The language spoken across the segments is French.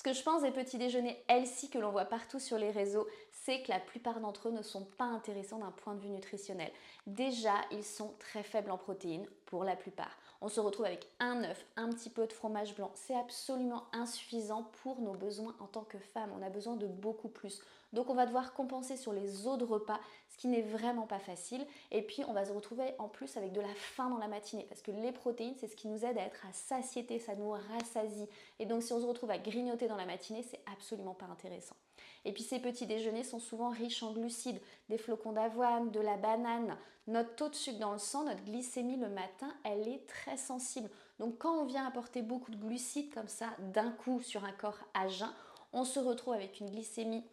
que je pense des petits déjeuners healthy que l'on voit partout sur les réseaux, c'est que la plupart d'entre eux ne sont pas intéressants d'un point de vue nutritionnel. Déjà, ils sont très faibles en protéines pour la plupart. On se retrouve avec un œuf, un petit peu de fromage blanc. C'est absolument insuffisant pour nos besoins en tant que femmes. On a besoin de beaucoup plus. Donc on va devoir compenser sur les autres repas, ce qui n'est vraiment pas facile. Et puis on va se retrouver en plus avec de la faim dans la matinée parce que les protéines, c'est ce qui nous aide à être à satiété, ça nous rassasie. Et donc si on se retrouve à grignoter dans la matinée, c'est absolument pas intéressant. Et puis ces petits déjeuners sont souvent riches en glucides, des flocons d'avoine, de la banane. Notre taux de sucre dans le sang, notre glycémie le matin, elle est très sensible. Donc quand on vient apporter beaucoup de glucides comme ça d'un coup sur un corps à jeun, on se retrouve avec une glycémie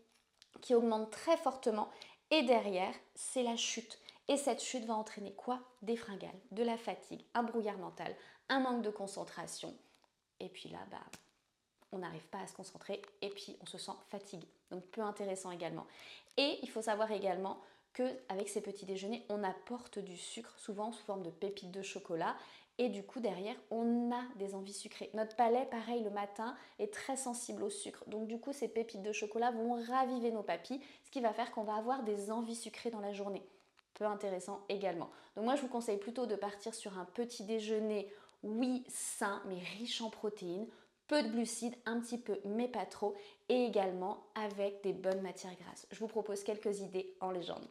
qui augmente très fortement et derrière, c'est la chute. Et cette chute va entraîner quoi? Des fringales, de la fatigue, un brouillard mental, un manque de concentration. Et puis là, on n'arrive pas à se concentrer et puis on se sent fatigué. Donc peu intéressant également. Et il faut savoir également qu'avec ces petits déjeuners, on apporte du sucre, souvent sous forme de pépites de chocolat. Et du coup, derrière, on a des envies sucrées. Notre palais, pareil, le matin, est très sensible au sucre. Donc du coup, ces pépites de chocolat vont raviver nos papilles, ce qui va faire qu'on va avoir des envies sucrées dans la journée. Peu intéressant également. Donc moi, je vous conseille plutôt de partir sur un petit déjeuner, oui, sain, mais riche en protéines, peu de glucides, un petit peu, mais pas trop, et également avec des bonnes matières grasses. Je vous propose quelques idées en légende.